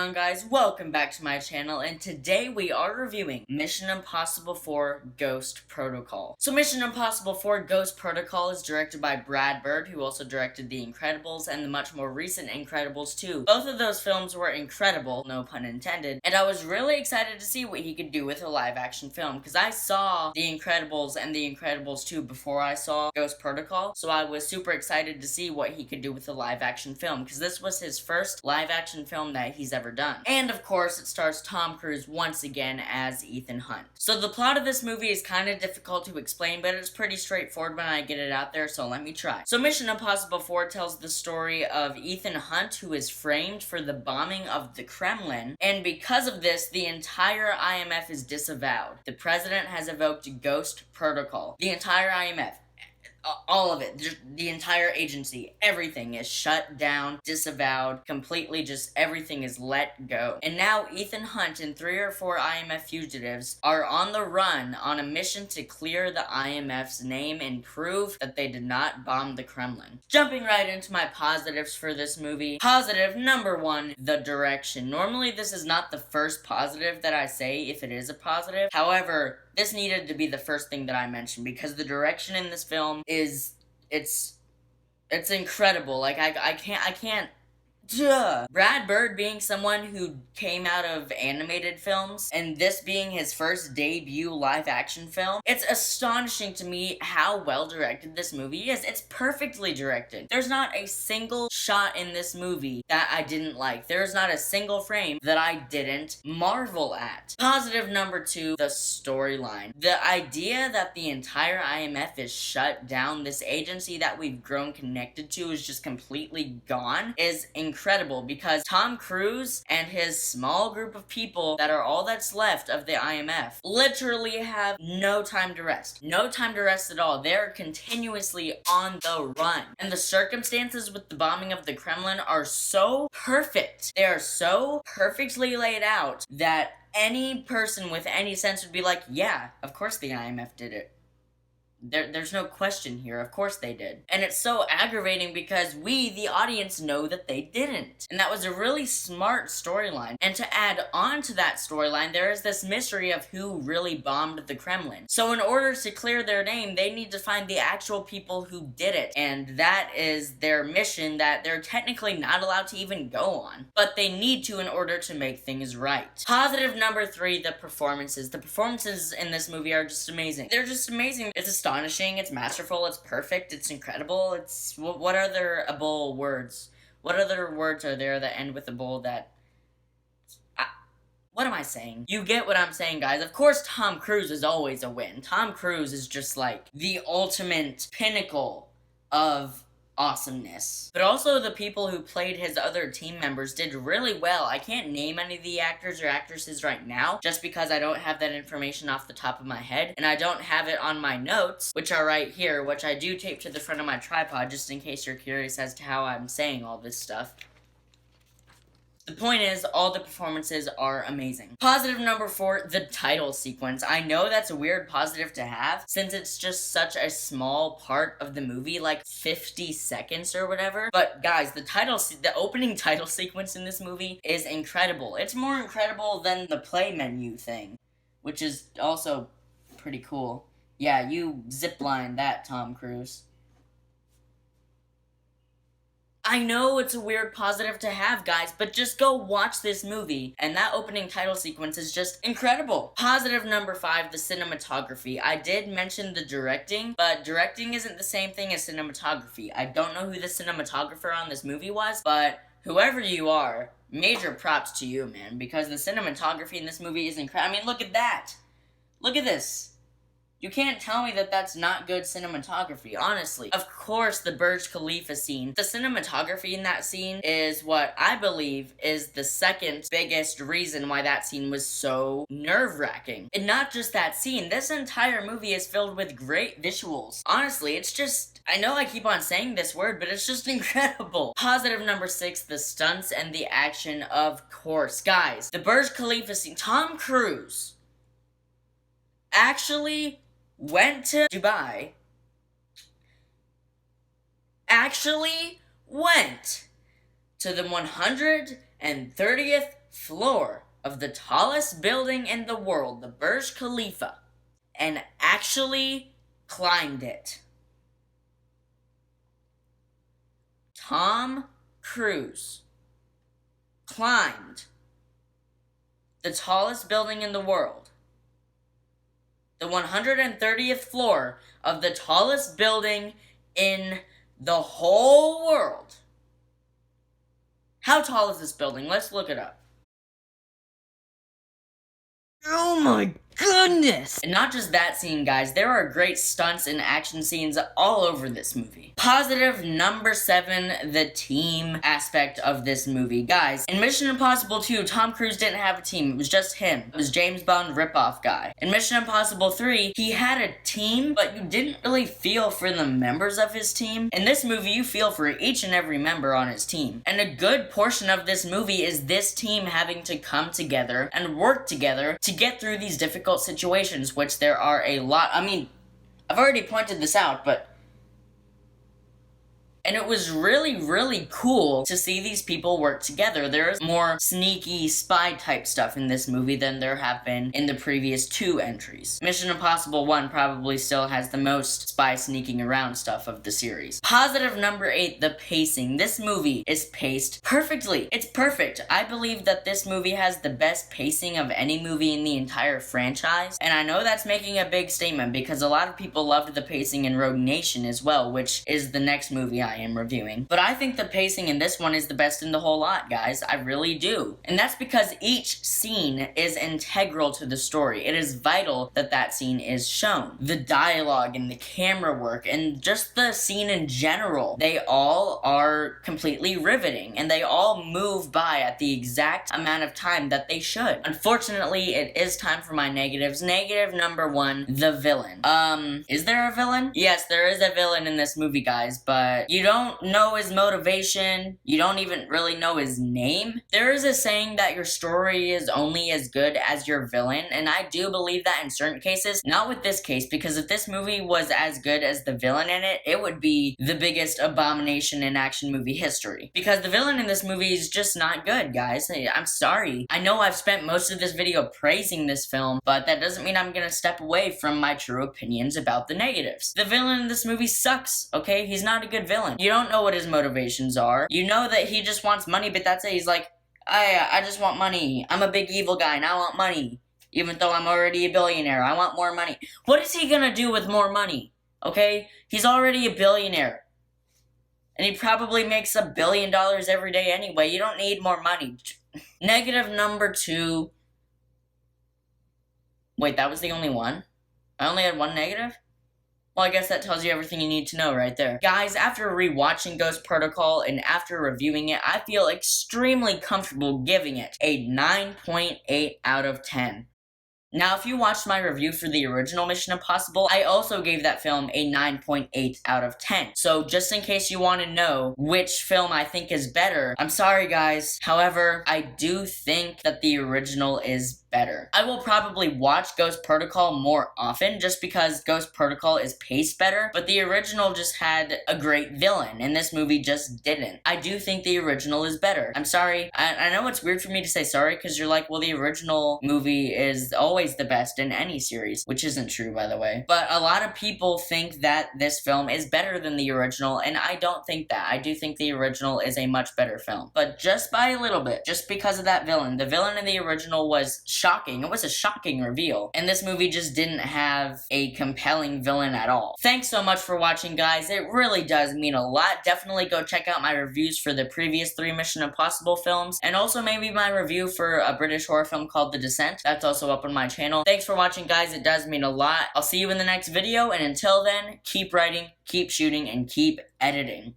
on, guys? Welcome back to my channel, and today we are reviewing Mission Impossible 4 Ghost Protocol. So Mission Impossible 4 Ghost Protocol is directed by Brad Bird, who also directed The Incredibles and the much more recent Incredibles 2. Both of those films were incredible, no pun intended, and I was really excited to see what he could do with a live-action film, because I saw The Incredibles and The Incredibles 2 before I saw Ghost Protocol, so I was super excited to see what he could do with a live-action film, because this was his first live-action film that he's ever done. And of course, it stars Tom Cruise once again as Ethan Hunt. So the plot of this movie is kind of difficult to explain, but it's pretty straightforward when I get it out there, so let me try. So Mission Impossible 4 tells the story of Ethan Hunt, who is framed for the bombing of the Kremlin, and because of this, the entire IMF is disavowed. The president has evoked Ghost Protocol. The entire IMF, all of it, just the entire agency, everything is shut down, disavowed, completely just everything is let go. And now Ethan Hunt and 3 or 4 IMF fugitives are on the run on a mission to clear the IMF's name and prove that they did not bomb the Kremlin. Jumping right into my positives for this movie. Positive number 1, the direction. Normally this is not the first positive that I say if it is a positive. However, this needed to be the first thing that I mentioned because the direction in this film is, it's incredible. Like, I can't. Brad Bird being someone who came out of animated films, and this being his first debut live-action film, it's astonishing to me how well directed this movie is. It's perfectly directed. There's not a single shot in this movie that I didn't like. There's not a single frame that I didn't marvel at. Positive number 2, the storyline. The idea that the entire IMF is shut down, this agency that we've grown connected to is just completely gone, is incredible because Tom Cruise and his small group of people that are all that's left of the IMF literally have no time to rest. No time to rest at all. They're continuously on the run. And the circumstances with the bombing of the Kremlin are so perfect. They are so perfectly laid out that any person with any sense would be like, yeah, of course the IMF did it. There's no question here. Of course they did. And it's so aggravating because we, the audience, know that they didn't. And that was a really smart storyline. And to add on to that storyline, there is this mystery of who really bombed the Kremlin. So in order to clear their name, they need to find the actual people who did it. And that is their mission that they're technically not allowed to even go on. But they need to in order to make things right. Positive number 3, the performances. The performances in this movie are just amazing. They're just amazing. It's astonishing, it's masterful, it's perfect, it's incredible, it's... What other able words? What other words are there that end with a bowl that... what am I saying? You get what I'm saying, guys. Of course, Tom Cruise is always a win. Tom Cruise is just, like, the ultimate pinnacle of awesomeness. But also the people who played his other team members did really well. I can't name any of the actors or actresses right now, just because I don't have that information off the top of my head, and I don't have it on my notes, which are right here, which I do tape to the front of my tripod, just in case you're curious as to how I'm saying all this stuff. The point is, all the performances are amazing. Positive number 4, the title sequence. I know that's a weird positive to have, since it's just such a small part of the movie, like 50 seconds or whatever. But guys, the opening title sequence in this movie is incredible. It's more incredible than the play menu thing, which is also pretty cool. Yeah, you zipline that, Tom Cruise. I know it's a weird positive to have, guys, but just go watch this movie, and that opening title sequence is just incredible. Positive number 5, the cinematography. I did mention the directing, but directing isn't the same thing as cinematography. I don't know who the cinematographer on this movie was, but whoever you are, major props to you, man, because the cinematography in this movie is incredible. I mean, look at that. Look at this. You can't tell me that that's not good cinematography, honestly. Of course, the Burj Khalifa scene. The cinematography in that scene is what I believe is the second biggest reason why that scene was so nerve-wracking. And not just that scene, this entire movie is filled with great visuals. Honestly, it's just... I know I keep on saying this word, but it's just incredible. Positive number 6, the stunts and the action, of course. Guys, the Burj Khalifa scene, Tom Cruise actually went to Dubai, actually went to the 130th floor of the tallest building in the world, the Burj Khalifa, and actually climbed it. Tom Cruise climbed the tallest building in the world, the 130th floor of the tallest building in the whole world. How tall is this building? Let's look it up. Oh my goodness! And not just that scene, guys. There are great stunts and action scenes all over this movie. Positive number 7, the team aspect of this movie. Guys, in Mission Impossible 2, Tom Cruise didn't have a team. It was just him. It was James Bond ripoff guy. In Mission Impossible 3, he had a team, but you didn't really feel for the members of his team. In this movie, you feel for each and every member on his team. And a good portion of this movie is this team having to come together and work together to get through these difficult situations, which there are a lot. I mean, I've already pointed this out, and it was really, really cool to see these people work together. There's more sneaky spy type stuff in this movie than there have been in the previous 2 entries. Mission Impossible 1 probably still has the most spy sneaking around stuff of the series. Positive number 8, the pacing. This movie is paced perfectly. It's perfect. I believe that this movie has the best pacing of any movie in the entire franchise. And I know that's making a big statement because a lot of people loved the pacing in Rogue Nation as well, which is the next movie I am reviewing. But I think the pacing in this one is the best in the whole lot, guys. I really do. And that's because each scene is integral to the story. It is vital that that scene is shown. The dialogue and the camera work and just the scene in general, they all are completely riveting and they all move by at the exact amount of time that they should. Unfortunately, it is time for my negatives. Negative number 1, the villain. Is there a villain? Yes, there is a villain in this movie, guys, but you don't know his motivation. You don't even really know his name. There is a saying that your story is only as good as your villain, and I do believe that in certain cases. Not with this case, because if this movie was as good as the villain in it, it would be the biggest abomination in action movie history. Because the villain in this movie is just not good, guys. I'm sorry. I know I've spent most of this video praising this film, but that doesn't mean I'm gonna step away from my true opinions about the negatives. The villain in this movie sucks, okay? He's not a good villain. You don't know what his motivations are. You know that he just wants money, but that's it. He's like, I just want money. I'm a big evil guy and I want money. Even though I'm already a billionaire, I want more money. What is he gonna do with more money? Okay? He's already a billionaire. And he probably makes $1 billion every day anyway. You don't need more money. Negative number 2. Wait, that was the only one? I only had 1 negative? Well, I guess that tells you everything you need to know right there. Guys, after rewatching Ghost Protocol and after reviewing it, I feel extremely comfortable giving it a 9.8 out of 10. Now, if you watched my review for the original Mission Impossible, I also gave that film a 9.8 out of 10. So, just in case you want to know which film I think is better, I'm sorry, guys. However, I do think that the original is better. I will probably watch Ghost Protocol more often just because Ghost Protocol is paced better, but the original just had a great villain, and this movie just didn't. I do think the original is better. I'm sorry. I know it's weird for me to say sorry because you're like, well, the original movie is always the best in any series, which isn't true, by the way. But a lot of people think that this film is better than the original, and I don't think that. I do think the original is a much better film, but just by a little bit, just because of that villain. The villain in the original was shocking. It was a shocking reveal. And this movie just didn't have a compelling villain at all. Thanks so much for watching, guys. It really does mean a lot. Definitely go check out my reviews for the previous 3 Mission Impossible films. And also maybe my review for a British horror film called The Descent. That's also up on my channel. Thanks for watching, guys. It does mean a lot. I'll see you in the next video. And until then, keep writing, keep shooting, and keep editing.